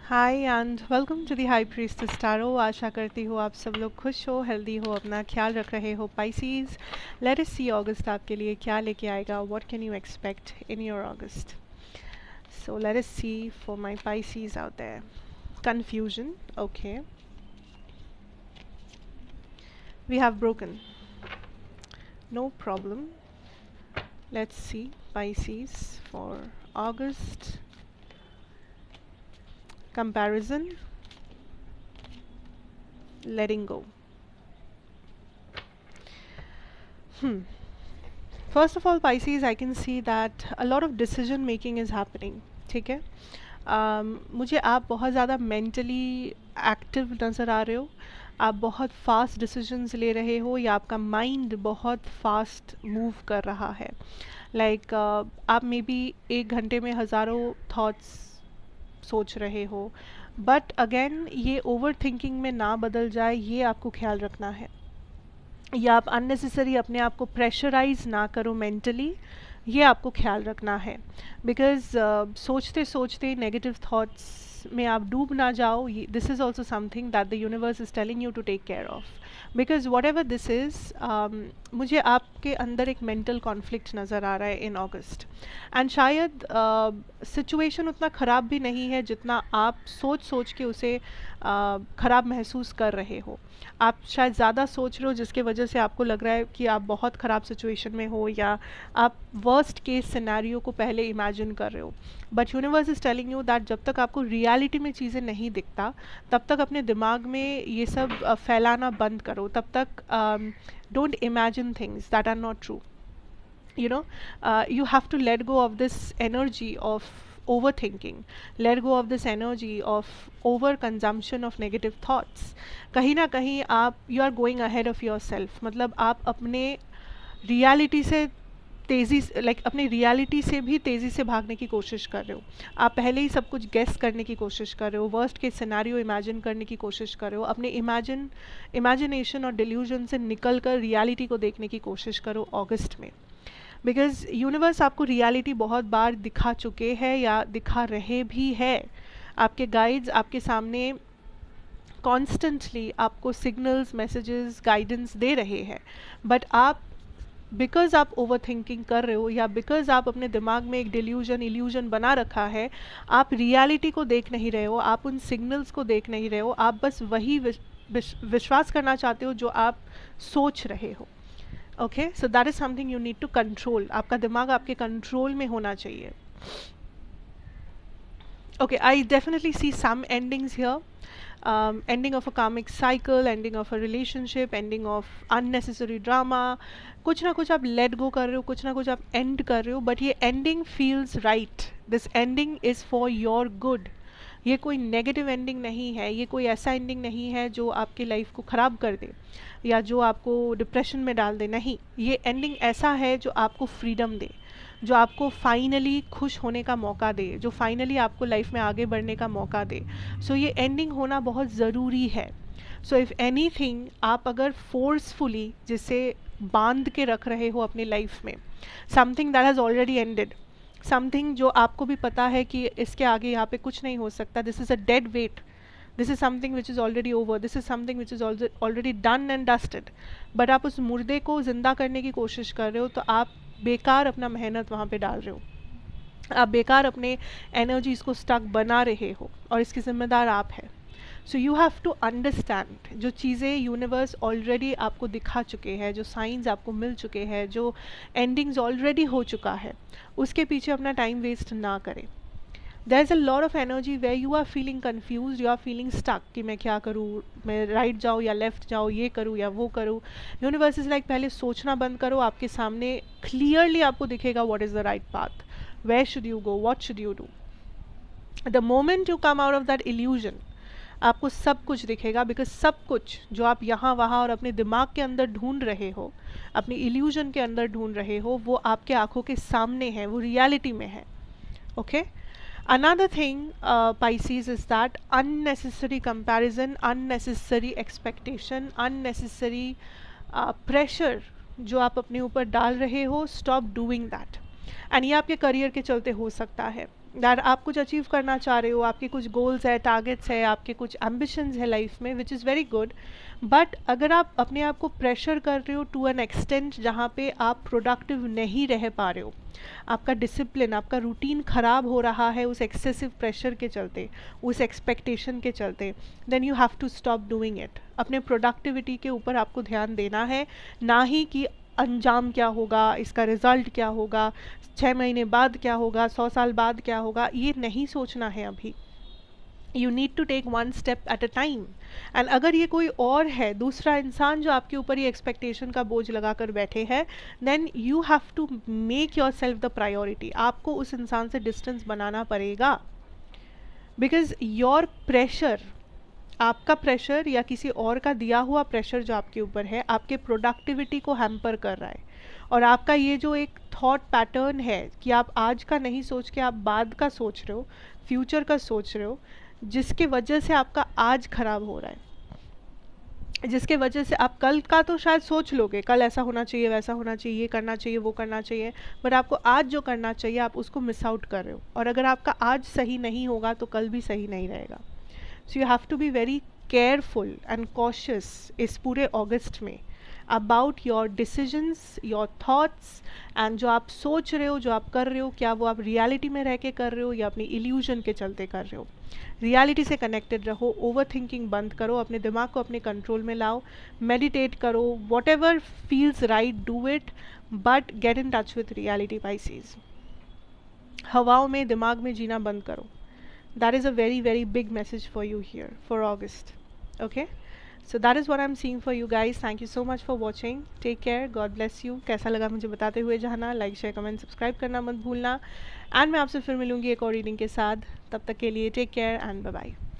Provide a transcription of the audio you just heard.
Hi and welcome to the high priestess tarot. आशा करती हूँ आप सब लोग खुश हो, हेल्दी हो, अपना ख्याल रख रहे हो। पाइसीज, लेट अस सी अगस्त आपके लिए क्या लेके आएगा। What can you expect in your August? So let us see for my Pisces out there. Confusion, okay, we have broken, no problem. Let's see Pisces for August. Comparison, letting go. First of all, Pisces, I can see that a lot of decision making is happening. ठीक है, मुझे आप बहुत ज़्यादा mentally active नज़र आ रहे हो। आप बहुत फास्ट डिसीजंस ले रहे हो या आपका माइंड बहुत फास्ट मूव कर रहा है। लाइक आप मे बी एक घंटे में हज़ारों थॉट्स सोच रहे हो, बट अगेन ये ओवर थिंकिंग में ना बदल जाए, ये आपको ख्याल रखना है। या आप अननेसेसरी अपने आप को प्रेशराइज ना करो मेंटली, ये आपको ख्याल रखना है। बिकॉज सोचते सोचते नेगेटिव थॉट्स में आप डूब ना जाओ। This is also something that the universe is telling you to take care of. Because whatever this is, मुझे आपके अंदर एक मेंटल कॉन्फ्लिक्ट नज़र आ रहा है इन अगस्त। एंड शायद सिचुएशन उतना ख़राब भी नहीं है जितना आप सोच सोच के उसे ख़राब महसूस कर रहे हो। आप शायद ज़्यादा सोच रहे हो जिसके वजह से आपको लग रहा है कि आप बहुत ख़राब सिचुएशन में हो, या आप वर्स्ट केस सिनेरियो को पहले इमेजिन कर रहे हो। But universe is telling you that जब तक आपको रियलिटी में चीज़ें नहीं दिखता, तब तक अपने दिमाग में ये सब फैलाना बंद करो। तब तक don't imagine things that are not true. you know you have to let go of this energy of overthinking, let go of this energy of over consumption of negative thoughts. कहीं ना कहीं आप you are going ahead of yourself, मतलब आप अपने reality से तेज़ी like अपनी रियलिटी से भी तेज़ी से भागने की कोशिश कर रहे हो। आप पहले ही सब कुछ गेस करने की कोशिश कर रहे हो, वर्स्ट के सिनेरियो इमेजिन करने की कोशिश कर रहे हो। अपने इमेजिनेशन और डिल्यूजन से निकल कर रियलिटी को देखने की कोशिश करो अगस्त में। बिकॉज यूनिवर्स आपको रियलिटी बहुत बार दिखा चुके हैं या दिखा रहे भी है। आपके गाइड्स आपके सामने कॉन्स्टेंटली आपको सिग्नल्स, मैसेजेस, गाइडेंस दे रहे हैं, बट आप बिकॉज आप ओवर थिंकिंग कर रहे हो या बिकॉज आप अपने दिमाग में एक इल्यूजन बना रखा है, आप रियलिटी को देख नहीं रहे हो, आप उन सिग्नल्स को देख नहीं रहे हो। आप बस वही विश्वास करना चाहते हो जो आप सोच रहे हो। Okay, so that is something you need to control. आपका दिमाग आपके कंट्रोल में होना चाहिए। Okay, I definitely see some endings here, ending of a karmic cycle, ending of a relationship, ending of unnecessary drama. कुछ ना कुछ आप लेट गो कर रहे हो, कुछ ना कुछ आप एंड कर रहे हो, बट ये ending feels right. This ending is for your good. ये कोई नेगेटिव एंडिंग नहीं है, ये कोई ऐसा एंडिंग नहीं है जो आपकी लाइफ को ख़राब कर दे या जो आपको डिप्रेशन में डाल दे। नहीं, ये एंडिंग ऐसा है जो आपको फ्रीडम दे, जो आपको फाइनली खुश होने का मौका दे, जो फाइनली आपको लाइफ में आगे बढ़ने का मौका दे। सो ये एंडिंग होना बहुत ज़रूरी है। सो इफ़ एनीथिंग, आप अगर फोर्सफुली जिसे बांध के रख रहे हो अपनी लाइफ में, something that has already ended, something जो आपको भी पता है कि इसके आगे यहाँ पे कुछ नहीं हो सकता, this is a dead weight, this is something which is already over, this is something which is already done and dusted, but आप उस मुर्दे को ज़िंदा करने की कोशिश कर रहे हो, तो आप बेकार अपना मेहनत वहाँ पे डाल रहे हो। आप बेकार अपने एनर्जीज़ को स्टक बना रहे हो, और इसकी ज़िम्मेदार आप है। So you have to understand, जो चीज़ें यूनिवर्स ऑलरेडी आपको दिखा चुके हैं, जो साइंस आपको मिल चुके हैं, जो एंडिंग्स ऑलरेडी हो चुका है, उसके पीछे अपना टाइम वेस्ट ना करें। There is a lot of energy where you are feeling confuse, you are feeling stuck कि मैं क्या करूँ, मैं राइट जाऊँ या लेफ्ट जाऊँ, ये करूँ या वो करूँ। यूनिवर्स इज़ लाइक पहले सोचना बंद करो, आपके सामने क्लियरली आपको दिखेगा what is the right path, where should you go, what should you do. The moment you come out of that illusion, आपको सब कुछ दिखेगा। बिकॉज सब कुछ जो आप यहाँ वहाँ और अपने दिमाग के अंदर ढूंढ रहे हो, अपनी इल्यूजन के अंदर ढूंढ रहे हो, वो आपके आंखों के सामने है, वो रियलिटी में है। Okay, another thing, Pisces, is that unnecessary comparison, unnecessary expectation, unnecessary pressure जो आप अपने ऊपर डाल रहे हो, stop doing that। एंड ये आपके करियर के चलते हो सकता है। दैट आप कुछ अचीव करना चाह रहे हो, आपके कुछ गोल्स है, टारगेट्स है, आपके कुछ एम्बिशंस है लाइफ में, which is very good. But अगर आप अपने आप को प्रेशर कर रहे हो टू एन एक्सटेंट जहाँ पे आप प्रोडक्टिव नहीं रह पा रहे हो, आपका डिसिप्लिन, आपका रूटीन ख़राब हो रहा है उस एक्सेसिव प्रेशर के चलते, उस एक्सपेक्टेशन के चलते, then you have to stop doing it. अपने प्रोडक्टिविटी के ऊपर आपको ध्यान देना है, ना ही कि अंजाम क्या होगा, इसका रिज़ल्ट क्या होगा, 6 महीने बाद क्या होगा, 100 साल बाद क्या होगा, ये नहीं सोचना है अभी। You need to take one step at a time. And अगर ये कोई और है, दूसरा इंसान जो आपके ऊपर ये एक्सपेक्टेशन का बोझ लगा कर बैठे हैं, then you have to make yourself the priority. आपको उस इंसान से डिस्टेंस बनाना पड़ेगा, बिकॉज योर प्रेशर, आपका प्रेशर या किसी और का दिया हुआ प्रेशर जो आपके ऊपर है, आपके प्रोडक्टिविटी को हैम्पर कर रहा है। और आपका ये जो एक थॉट पैटर्न है कि आप आज का नहीं सोच के आप बाद का सोच रहे हो, फ्यूचर का सोच रहे हो, जिसके वजह से आपका आज खराब हो रहा है, जिसके वजह से आप कल का तो शायद सोच लोगे, कल ऐसा होना चाहिए, वैसा होना चाहिए, ये करना चाहिए, वो करना चाहिए, बट आपको आज जो करना चाहिए आप उसको मिस आउट कर रहे हो। और अगर आपका आज सही नहीं होगा तो कल भी सही नहीं रहेगा। So you have to be very careful and cautious इस पूरे अगस्त में about your decisions, your thoughts, and जो आप सोच रहे हो, जो आप कर रहे हो, क्या वो आप रियलिटी में रह के कर रहे हो या अपनी इल्यूजन के चलते कर रहे हो। रियलिटी से कनेक्टेड रहो, ओवर थिंकिंग बंद करो, अपने दिमाग को अपने कंट्रोल में लाओ, मेडिटेट करो, what ever feels right do it, but get in touch with reality Pisces. हवाओं में, दिमाग में जीना बंद करो। That is a very very big message for you here for August. Okay, so that is what I'm seeing for you guys. Thank you so much for watching. Take care, God bless you. कैसा लगा मुझे बताते हुए जाना, like share comment subscribe करना मत भूलना। And मैं आपसे फिर मिलूंगी एक और रीडिंग के साथ। तब तक के लिए take care and bye bye.